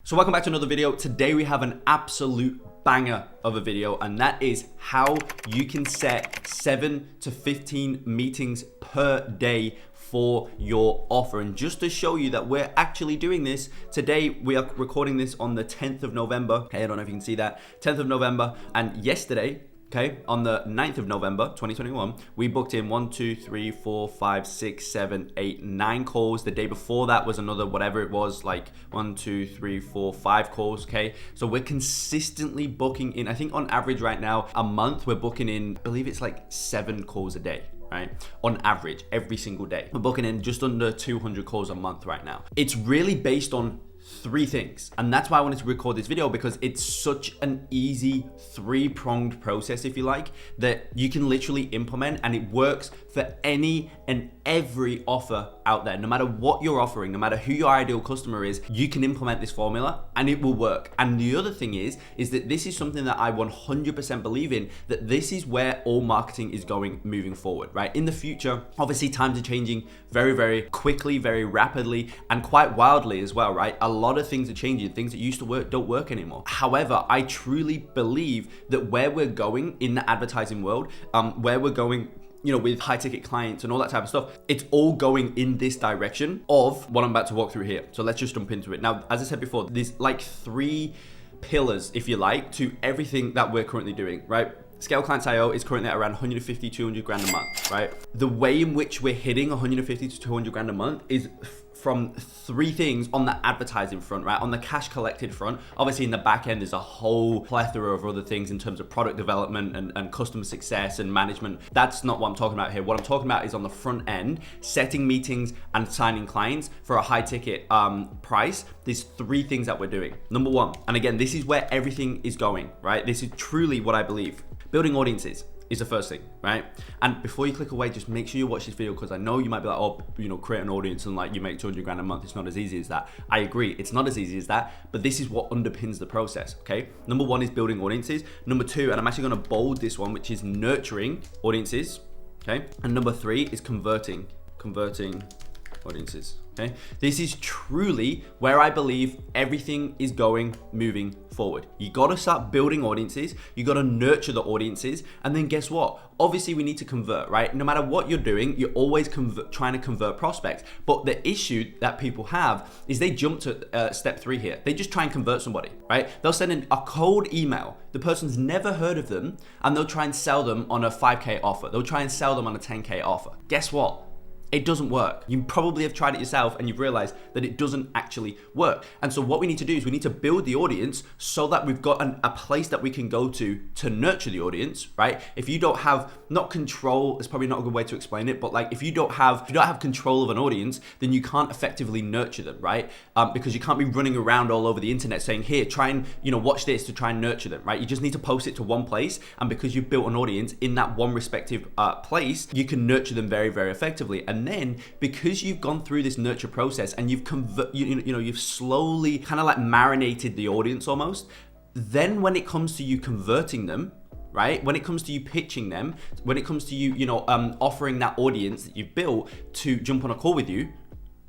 So welcome back to another video. Today we have an absolute banger of a video, and that is how you can set 7 to 15 meetings per day for your offer. And just to show you that we're actually doing this, today we are recording this on the 10th of November. Okay, I don't know if you can see that. 10th of November, and yesterday, okay, on the 9th of November, 2021, we booked in 9 calls. The day before that was another, whatever it was, like 5 calls, okay? So we're consistently booking in, I think on average right now, a month, we're booking in, I believe it's like 7 calls a day, right? On average, every single day. We're booking in just under 200 calls a month right now. It's really based on 3 things, and that's why I wanted to record this video, because it's such an easy 3-pronged process, if you like, that you can literally implement, and it works for any and every offer out there. No matter what you're offering, no matter who your ideal customer is, you can implement this formula and it will work. And the other thing is that this is something that I 100% believe in, that this is where all marketing is going moving forward, right? In the future, obviously times are changing very, very quickly, very rapidly, and quite wildly as well, right? A lot of things are changing. Things that used to work don't work anymore. However, I truly believe that where we're going in the advertising world, where we're going, you know, with high ticket clients and all that type of stuff, it's all going in this direction of what I'm about to walk through here. So let's just jump into it. Now, as I said before, there's like 3 pillars, if you like, to everything that we're currently doing, right? Scale Clients.io is currently at around 150, 200 grand a month, right? The way in which we're hitting 150 to 200 grand a month is from 3 things on the advertising front, right? On the cash collected front, obviously in the back end, there's a whole plethora of other things in terms of product development and customer success and management. That's not what I'm talking about here. What I'm talking about is on the front end, setting meetings and signing clients for a high ticket price. There's 3 things that we're doing. Number 1, and again, this is where everything is going, right? This is truly what I believe. Building audiences is the first thing, right? And before you click away, just make sure you watch this video, because I know you might be like, oh, you know, create an audience and like you make 200 grand a month. It's not as easy as that. I agree, it's not as easy as that, but this is what underpins the process, okay? Number 1 is building audiences. Number 2, and I'm actually gonna bold this one, which is nurturing audiences, okay? And number 3 is converting audiences, okay? This is truly where I believe everything is going moving forward. You gotta start building audiences, you gotta nurture the audiences, and then guess what? Obviously we need to convert, right? No matter what you're doing, you're always trying to convert prospects. But the issue that people have is they jump to step 3 here. They just try and convert somebody, right? They'll send in a cold email. The person's never heard of them, and they'll try and sell them on a 5K offer. They'll try and sell them on a 10K offer. Guess what? It doesn't work. You probably have tried it yourself and you've realized that it doesn't actually work. And so what we need to do is we need to build the audience so that we've got a place that we can go to nurture the audience, right? If you don't have, not control, it's probably not a good way to explain it, but like if you don't have control of an audience, then you can't effectively nurture them, right? Because you can't be running around all over the internet saying, here, try and, you know, watch this to try and nurture them, right? You just need to post it to one place. And because you've built an audience in that one respective place, you can nurture them very, very effectively. And then because you've gone through this nurture process and you've you've slowly kind of like marinated the audience almost, then when it comes to you converting them, right? When it comes to you pitching them, when it comes to you, offering that audience that you've built to jump on a call with you,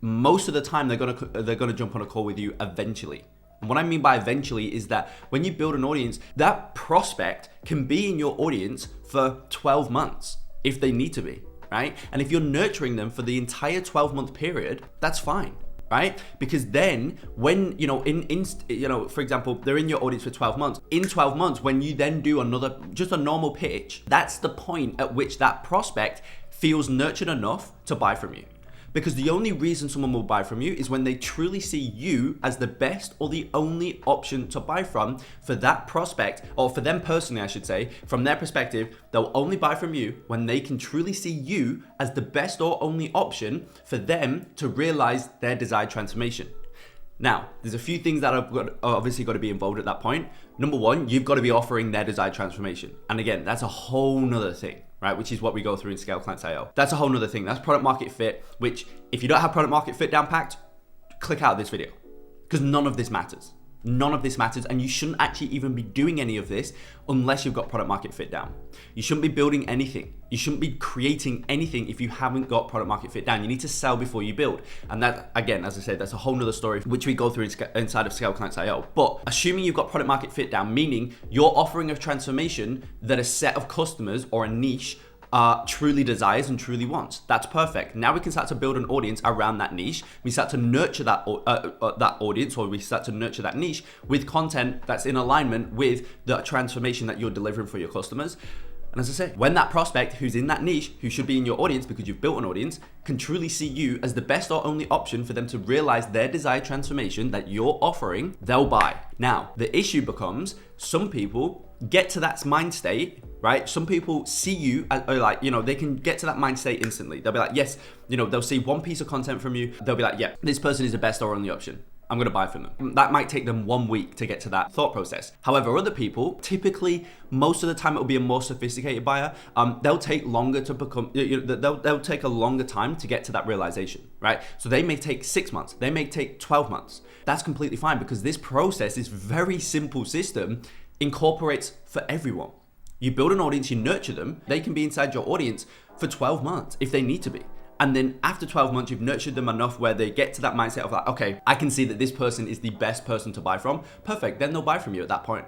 most of the time they're gonna jump on a call with you eventually. And what I mean by eventually is that when you build an audience, that prospect can be in your audience for 12 months if they need to be. Right? And if you're nurturing them for the entire 12-month period, that's fine, right? Because then when, for example, they're in your audience for 12 months. In 12 months, when you then do just a normal pitch, that's the point at which that prospect feels nurtured enough to buy from you. Because the only reason someone will buy from you is when they truly see you as the best or the only option to buy from for that prospect, or for them personally, I should say. From their perspective, they'll only buy from you when they can truly see you as the best or only option for them to realize their desired transformation. Now, there's a few things that have obviously got to be involved at that point. Number 1, you've got to be offering their desired transformation. And again, that's a whole nother thing, right? Which is what we go through in Scale Clients.io. That's a whole nother thing. That's product market fit, which if you don't have product market fit down packed, click out of this video, because none of this matters. None of this matters, and you shouldn't actually even be doing any of this unless you've got product market fit down. You shouldn't be building anything. You shouldn't be creating anything if you haven't got product market fit down. You need to sell before you build. And that, again, as I said, that's a whole nother story, which we go through inside of Scale Clients.io. But assuming you've got product market fit down, meaning you're offering a transformation that a set of customers or a niche truly desires and truly wants. That's perfect. Now we can start to build an audience around that niche. We start to nurture that audience, or we start to nurture that niche with content that's in alignment with the transformation that you're delivering for your customers. And as I say, when that prospect who's in that niche, who should be in your audience because you've built an audience, can truly see you as the best or only option for them to realize their desired transformation that you're offering, they'll buy. Now, the issue becomes some people get to that mind state, right? Some people see you as, like, you know, they can get to that mind state instantly. They'll be like, yes, you know, they'll see one piece of content from you. They'll be like, yeah, this person is the best or only option. I'm gonna buy from them. That might take them 1 week to get to that thought process. However, other people, typically, most of the time, it will be a more sophisticated buyer. They'll take longer to become, they'll take a longer time to get to that realization, right? So they may take 6 months, they may take 12 months. That's completely fine because this process, this very simple system, incorporates for everyone. You build an audience, you nurture them, they can be inside your audience for 12 months if they need to be. And then after 12 months, you've nurtured them enough where they get to that mindset of like, okay, I can see that this person is the best person to buy from. Perfect, then they'll buy from you at that point,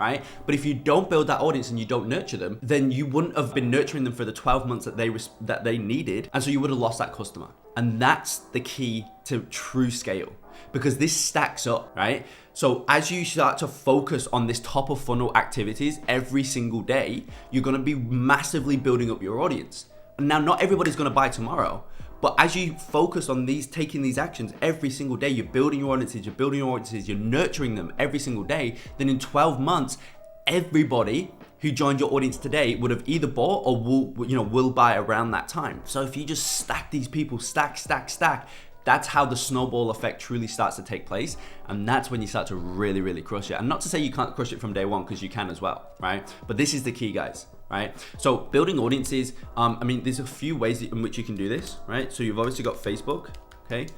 right? But if you don't build that audience and you don't nurture them, then you wouldn't have been nurturing them for the 12 months that they needed. And so you would have lost that customer. And that's the key to true scale, because this stacks up, right? So as you start to focus on this top of funnel activities every single day, you're gonna be massively building up your audience. Now, not everybody's gonna buy tomorrow, but as you focus on taking these actions every single day, you're building your audiences, you're nurturing them every single day, then in 12 months, everybody who joined your audience today would have either bought or will buy around that time. So if you just stack these people, stack, that's how the snowball effect truly starts to take place. And that's when you start to really, really crush it. And not to say you can't crush it from day one, because you can as well, right? But this is the key, guys, right? So building audiences, there's a few ways in which you can do this, right? So you've obviously got Facebook, okay?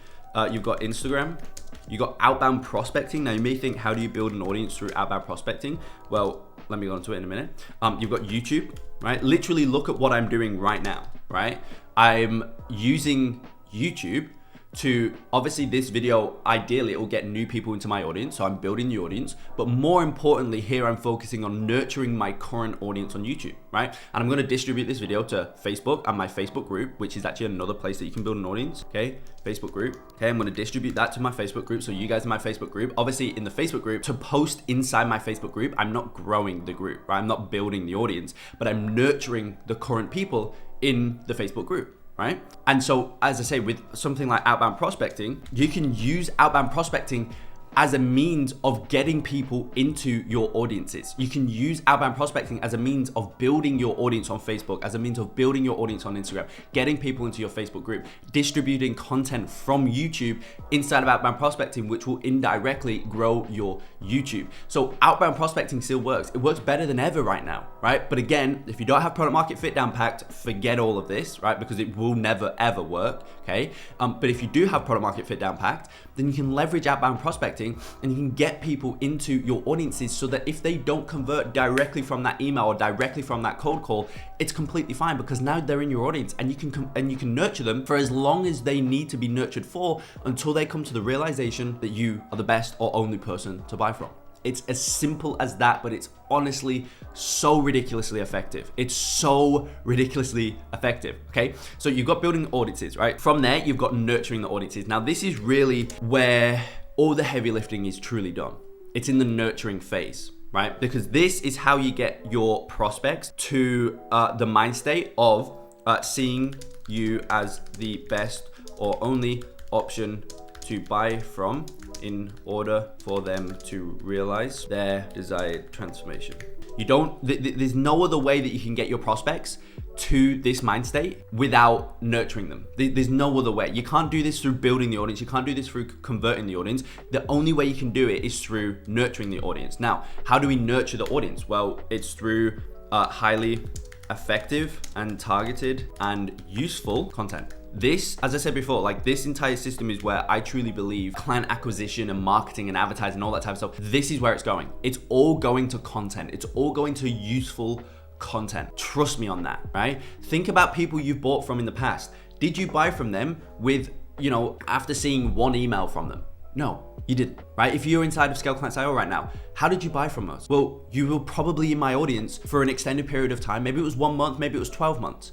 You've got Instagram, you've got outbound prospecting. Now you may think, how do you build an audience through outbound prospecting? Well, let me go into it in a minute. You've got YouTube, right? Literally look at what I'm doing right now, right? I'm using YouTube to, obviously this video, ideally it will get new people into my audience, so I'm building the audience, but more importantly here I'm focusing on nurturing my current audience on YouTube, right? And I'm going to distribute this video to Facebook and my Facebook group, which is actually another place that you can build an audience, okay? Facebook group, okay? I'm going to distribute that to my Facebook group, so you guys in my Facebook group, obviously in the Facebook group, to post inside my Facebook group, I'm not growing the group, right? I'm not building the audience, but I'm nurturing the current people in the Facebook group, right? And so, as I say, with something like outbound prospecting, you can use outbound prospecting as a means of getting people into your audiences. You can use outbound prospecting as a means of building your audience on Facebook, as a means of building your audience on Instagram, getting people into your Facebook group, distributing content from YouTube inside of outbound prospecting, which will indirectly grow your YouTube. So outbound prospecting still works. It works better than ever right now, right? But again, if you don't have product market fit down packed, forget all of this, right? Because it will never ever work, okay? But if you do have product market fit down packed, then you can leverage outbound prospecting and you can get people into your audiences so that if they don't convert directly from that email or directly from that cold call, it's completely fine, because now they're in your audience and you can nurture them for as long as they need to be nurtured for, until they come to the realization that you are the best or only person to buy from. It's as simple as that, but it's honestly so ridiculously effective. It's so ridiculously effective, okay? So you've got building audiences, right? From there, you've got nurturing the audiences. Now, this is really where all the heavy lifting is truly done. It's in the nurturing phase, right? Because this is how you get your prospects to the mind state of seeing you as the best or only option to buy from in order for them to realize their desired transformation. There's no other way that you can get your prospects to this mind state without nurturing them. There's no other way. You can't do this through building the audience. You can't do this through converting the audience. The only way you can do it is through nurturing the audience. Now, how do we nurture the audience? Well, it's through highly effective and targeted and useful content. This, as I said before, like this entire system is where I truly believe client acquisition and marketing and advertising, all that type of stuff, this is where it's going. It's all going to content. It's all going to useful content. Trust me on that, right? Think about people you've bought from in the past. Did you buy from them with, after seeing one email from them? No, you didn't, right? If you're inside of Scale Clients IO right now, how did you buy from us? Well, you were probably in my audience for an extended period of time. Maybe it was 1 month, maybe it was 12 months.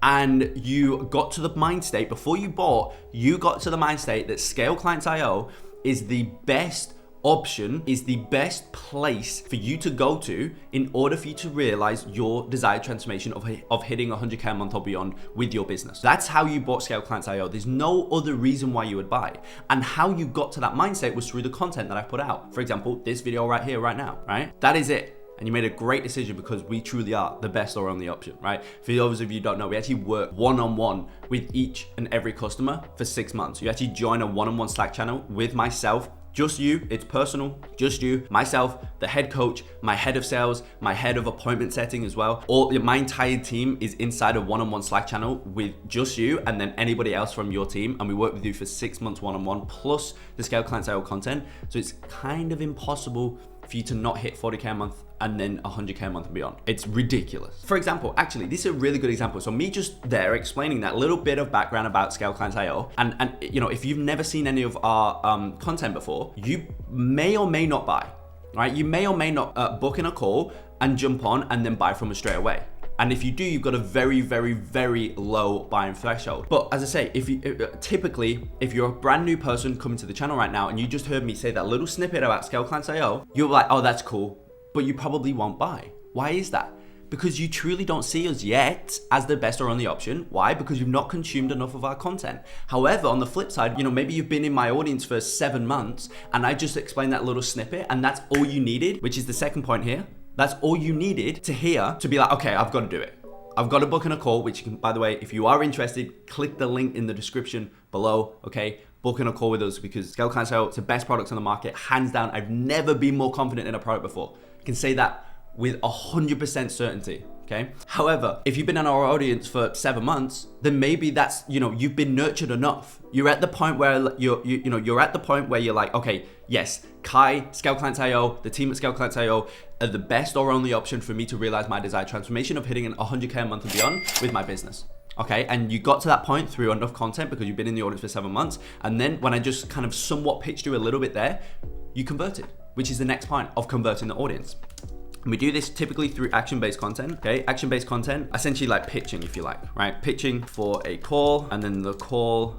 And you got to the mind state, before you bought, you got to the mind state that Scale Clients IO is the best option, is the best place for you to go to in order for you to realize your desired transformation of hitting 100K a month or beyond with your business. That's how you bought Scale Clients IO. There's no other reason why you would buy. And how you got to that mindset was through the content that I put out. For example, this video right here, right now, right? That is it. And you made a great decision because we truly are the best or only option, right? For those of you who don't know, we actually work one-on-one with each and every customer for 6 months. You actually join a one-on-one Slack channel with myself, just you, it's personal, just you, myself, the head coach, my head of sales, my head of appointment setting as well. My entire team is inside a one-on-one Slack channel with just you and then anybody else from your team. And we work with you for 6 months one-on-one plus the Scale Clients IO content. So it's kind of impossible for you to not hit 40K a month and then 100K a month and beyond. It's ridiculous. For example, actually, this is a really good example. So me just there explaining that little bit of background about Scale Clients IO, and if you've never seen any of our content before, you may or may not buy, right? You may or may not book in a call and jump on and then buy from us straight away. And if you do, you've got a very, very, very low buying threshold. But as I say, if you're a brand new person coming to the channel right now and you just heard me say that little snippet about Scale Clients IO, you're like, oh, that's cool, but you probably won't buy. Why is that? Because you truly don't see us yet as the best or only option. Why? Because you've not consumed enough of our content. However, on the flip side, maybe you've been in my audience for 7 months and I just explained that little snippet and that's all you needed, which is the second point here. That's all you needed to hear to be like, okay, I've got to do it. I've got to book in a call, which you can, by the way, if you are interested, click the link in the description below, okay? Book in a call with us because Scale Clients IO, it's the best product on the market, hands down. I've never been more confident in a product before. I can say that with 100% certainty, okay? However, if you've been in our audience for 7 months, then maybe that's, you've been nurtured enough. You're at the point where you're at the point where you're like, okay, yes, Kai, Scale Clients IO, the team at Scale Clients IO are the best or only option for me to realize my desired transformation of hitting an 100K a month and beyond with my business. Okay, and you got to that point through enough content because you've been in the audience for 7 months. And then when I just kind of somewhat pitched you a little bit there, you converted, which is the next point of converting the audience. And we do this typically through action-based content, okay? Action-based content, essentially like pitching, if you like, right? Pitching for a call and then the call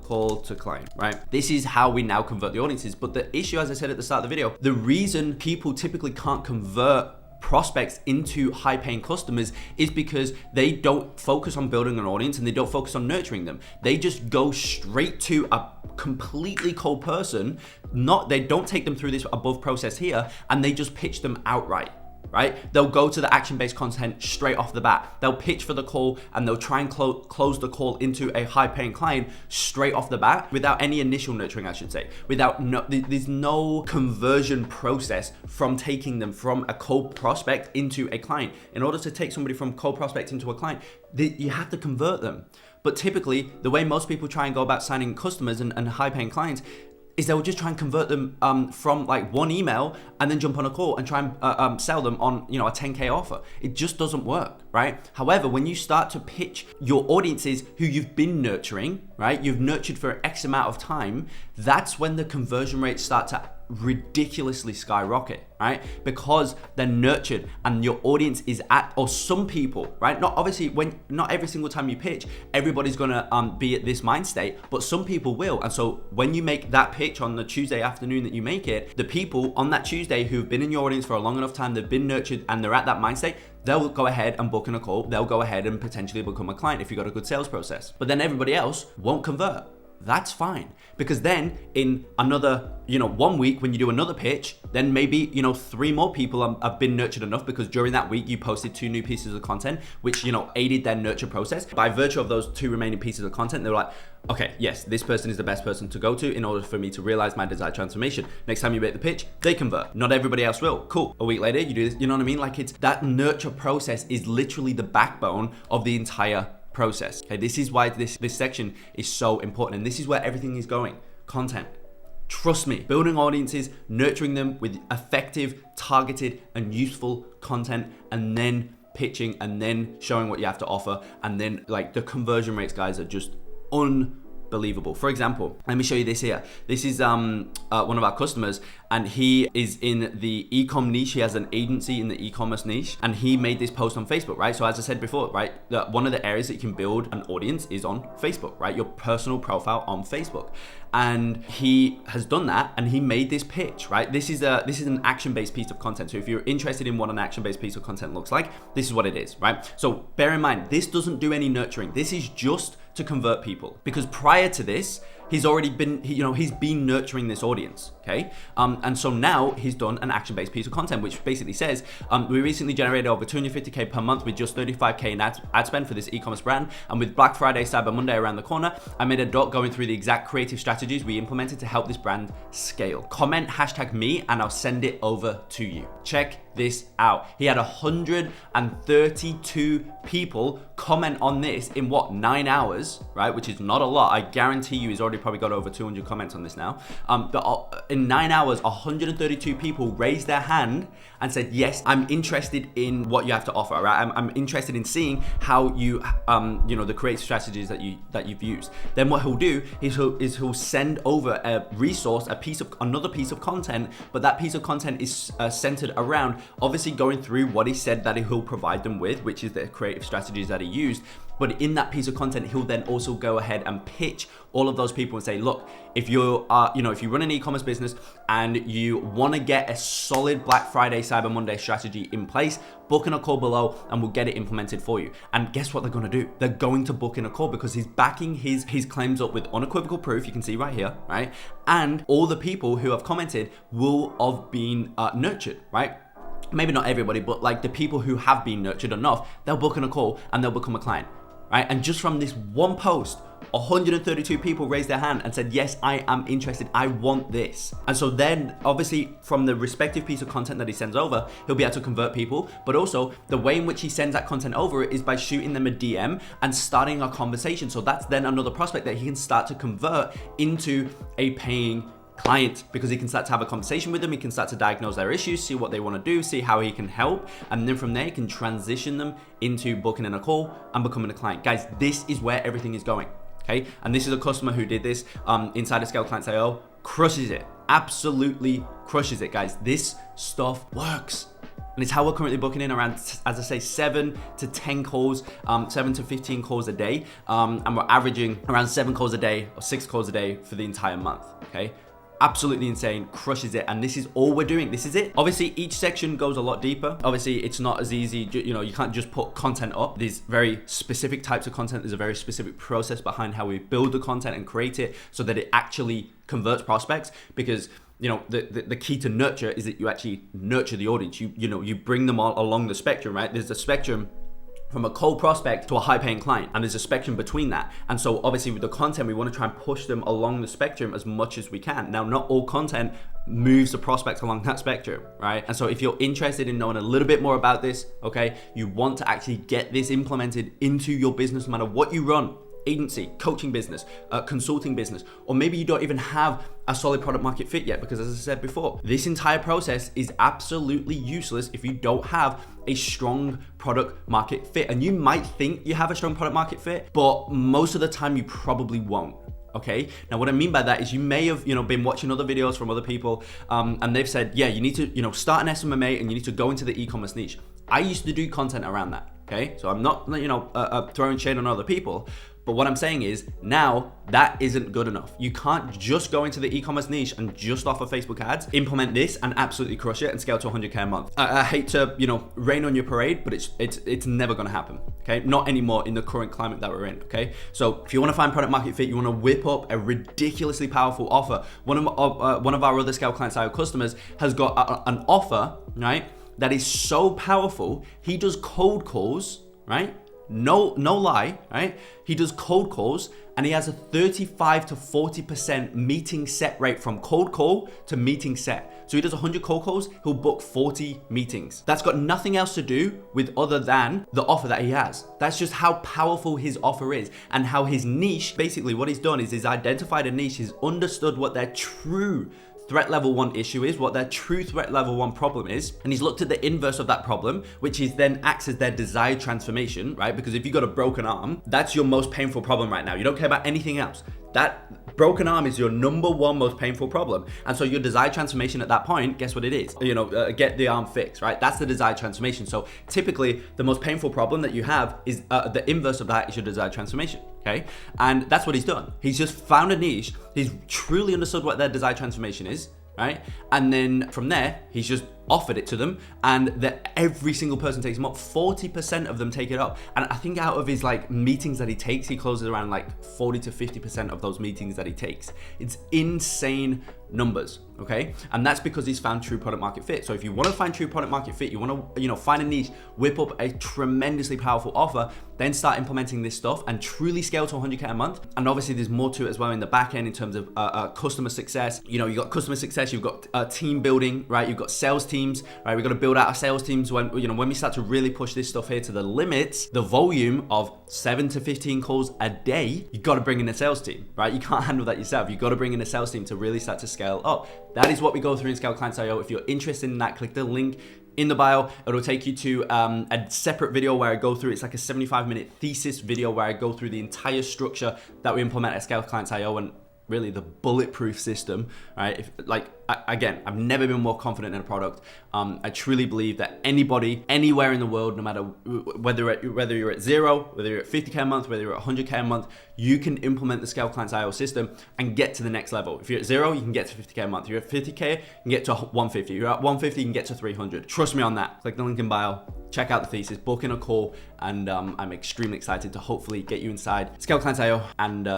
to client, right? This is how we now convert the audiences. But the issue, as I said at the start of the video, the reason people typically can't convert prospects into high-paying customers is because they don't focus on building an audience and they don't focus on nurturing them. They just go straight to a completely cold person. They don't take them through this above process here, and they just pitch them outright. Right? They'll go to the action-based content straight off the bat. They'll pitch for the call and they'll try and close the call into a high-paying client straight off the bat without any initial nurturing, I should say. There's no conversion process from taking them from a cold prospect into a client. In order to take somebody from cold prospect into a client, you have to convert them. But typically, the way most people try and go about signing customers and high-paying clients is they'll just try and convert them from like one email and then jump on a call and try and sell them on a 10K offer. It just doesn't work, right? However, when you start to pitch your audiences who you've been nurturing, right? You've nurtured for X amount of time, that's when the conversion rates start to ridiculously skyrocket, right? Because they're nurtured and your audience is or some people, right? Not every single time you pitch, everybody's gonna be at this mind state, but some people will. And so when you make that pitch on the Tuesday afternoon that you make it, the people on that Tuesday who've been in your audience for a long enough time, they've been nurtured and they're at that mind state, they'll go ahead and book in a call. They'll go ahead and potentially become a client if you've got a good sales process. But then everybody else won't convert. That's fine, because then in another 1 week when you do another pitch, then maybe 3 more people have been nurtured enough because during that week you posted 2 new pieces of content which aided their nurture process. By virtue of those 2 remaining pieces of content, they're like, okay, yes, this person is the best person to go to in order for me to realize my desired transformation. Next time you make the pitch, they convert. Not everybody else will. Cool. A week later, you do this. You know what I mean? Like, it's that nurture process is literally the backbone of the entire process. Okay, this is why this section is so important, and this is where everything is going. Content. Trust me, building audiences, nurturing them with effective, targeted, and useful content, and then pitching, and then showing what you have to offer, and then like the conversion rates, guys, are just unbelievable. For example, let me show you this here. This is one of our customers, and he is in the e-com niche. He has an agency in the e-commerce niche, and he made this post on Facebook, right? So as I said before, right, one of the areas that you can build an audience is on Facebook, right? Your personal profile on Facebook. And he has done that, and he made this pitch, right? This is an action-based piece of content. So if you're interested in what an action-based piece of content looks like, this is what it is, right? So bear in mind, this doesn't do any nurturing. This is just to convert people, because prior to this, he's already been, he's been nurturing this audience, okay? And so now he's done an action-based piece of content, which basically says, we recently generated over 250K per month with just 35K in ad spend for this e-commerce brand. And with Black Friday, Cyber Monday around the corner, I made a doc going through the exact creative strategies we implemented to help this brand scale. Comment #me and I'll send it over to you. Check this out. He had 132 people comment on this in 9 hours, right? Which is not a lot. I guarantee you he's already probably got over 200 comments on this now. But in 9 hours, 132 people raised their hand and said, yes, I'm interested in what you have to offer, right? I'm interested in seeing how you, the creative strategies that you've used. Then what he'll do is he'll send over a resource, another piece of content, but that piece of content is centered around obviously going through what he said that he'll provide them with, which is the creative strategies that he used. But in that piece of content, he'll then also go ahead and pitch all of those people and say, look, if you run an e-commerce business and you want to get a solid Black Friday, Cyber Monday strategy in place, book in a call below and we'll get it implemented for you. And guess what they're going to do? They're going to book in a call because he's backing his claims up with unequivocal proof. You can see right here, right? And all the people who have commented will have been nurtured, right? Maybe not everybody, but like the people who have been nurtured enough, they'll book in a call and they'll become a client, right? And just from this one post, 132 people raised their hand and said, yes, I am interested. I want this. And so then obviously from the respective piece of content that he sends over, he'll be able to convert people. But also the way in which he sends that content over is by shooting them a DM and starting a conversation. So that's then another prospect that he can start to convert into a paying client, because he can start to have a conversation with them. He can start to diagnose their issues, see what they want to do, see how he can help, and then from there he can transition them into booking in a call and becoming a client. Guys, this is where everything is going, okay? And this is a customer who did this inside of Scale Clients.io, crushes it, absolutely crushes it, guys. This stuff works. And it's how we're currently booking in around, as I say, 7 to 10 calls, 7 to 15 calls a day. And we're averaging around 7 calls a day or 6 calls a day for the entire month, okay? Absolutely insane, crushes it. And this is all we're doing. This is it. Obviously, each section goes a lot deeper. Obviously, it's not as easy. You can't just put content up. These very specific types of content. There's a very specific process behind how we build the content and create it so that it actually converts prospects, because the key to nurture is that you actually nurture the audience. You bring them all along the spectrum, right? There's a spectrum from a cold prospect to a high paying client, and there's a spectrum between that. And so obviously with the content, we want to try and push them along the spectrum as much as we can. Now, not all content moves the prospect along that spectrum, right? And so if you're interested in knowing a little bit more about this, okay, you want to actually get this implemented into your business, no matter what you run, agency, coaching business, consulting business, or maybe you don't even have a solid product market fit yet, because as I said before, this entire process is absolutely useless if you don't have a strong product market fit. And you might think you have a strong product market fit, but most of the time you probably won't. Okay. Now, what I mean by that is you may have, been watching other videos from other people, and they've said, yeah, you need to, start an SMMA and you need to go into the e-commerce niche. I used to do content around that. Okay. So I'm not, throwing shade on other people. But what I'm saying is now that isn't good enough. You can't just go into the e-commerce niche and just offer Facebook ads, implement this and absolutely crush it and scale to 100K a month. I hate to, rain on your parade, but it's never gonna happen, okay? Not anymore in the current climate that we're in, okay? So if you wanna find product market fit, you wanna whip up a ridiculously powerful offer. One of our other Scale Clients.io customers has got an offer, right? That is so powerful. He does cold calls, right? no lie, right? He does cold calls and he has a 35 to 40% meeting set rate from cold call to meeting set. So he does 100 cold calls, he'll book 40 meetings. That's got nothing else to do with other than the offer that he has. That's just how powerful his offer is and how his niche, basically what he's done is he's identified a niche, he's understood what their true threat level 1 issue is, what their true threat level 1 problem is, and he's looked at the inverse of that problem, which is then acts as their desired transformation, right? Because if you got a broken arm, that's your most painful problem right now. You don't care about anything else. That broken arm is your number 1 most painful problem. And so your desired transformation at that point, guess what it is? Get the arm fixed, right? That's the desired transformation. So typically the most painful problem that you have is the inverse of that is your desired transformation. Okay, and that's what he's done. He's just found a niche. He's truly understood what their desired transformation is, right? And then from there, he's just offered it to them, and that every single person takes him up. 40% of them take it up, and I think out of his meetings that he takes, he closes around 40 to 50% of those meetings that he takes. It's insane numbers, okay? And that's because he's found true product market fit. So if you want to find true product market fit, you want to find a niche, whip up a tremendously powerful offer, then start implementing this stuff and truly scale to 100K a month. And obviously there's more to it as well in the back end in terms of customer success. You've got customer success, you've got team building, right? You've got sales teams, right? We've got to build out our sales teams when we start to really push this stuff here to the limits, the volume of 7 to 15 calls a day, you got to bring in a sales team, right? You can't handle that yourself. You got to bring in a sales team to really start to scale up. That is what we go through in Scale Clients.io. If you're interested in that, click the link in the bio. It'll take you to a separate video where I go through, it's like a 75-minute thesis video where I go through the entire structure that we implement at Scale Clients.io and really the bulletproof system, right? Again, I've never been more confident in a product. I truly believe that anybody, anywhere in the world, no matter whether you're at 0, whether you're at 50K a month, whether you're at 100K a month, you can implement the Scale Clients.io system and get to the next level. If you're at 0, you can get to 50K a month. If you're at 50K, you can get to 150. If you're at 150, you can get to 300. Trust me on that. Click the link in bio, check out the thesis, book in a call, and I'm extremely excited to hopefully get you inside Scale Clients.io. And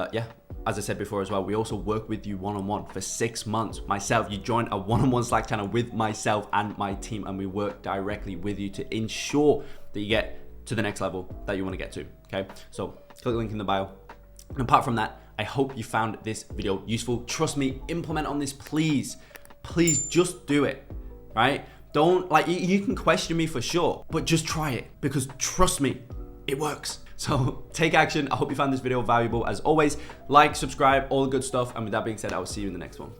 as I said before as well, we also work with you one-on-one for 6 months. Myself, you join a one-on-one Slack channel with myself and my team, and we work directly with you to ensure that you get to the next level that you want to get to, okay? So click the link in the bio. And apart from that, I hope you found this video useful. Trust me, implement on this, please. Please just do it, right? Don't, you can question me for sure, but just try it, because trust me, it works. So take action. I hope you found this video valuable. As always, like, subscribe, all the good stuff. And with that being said, I will see you in the next one.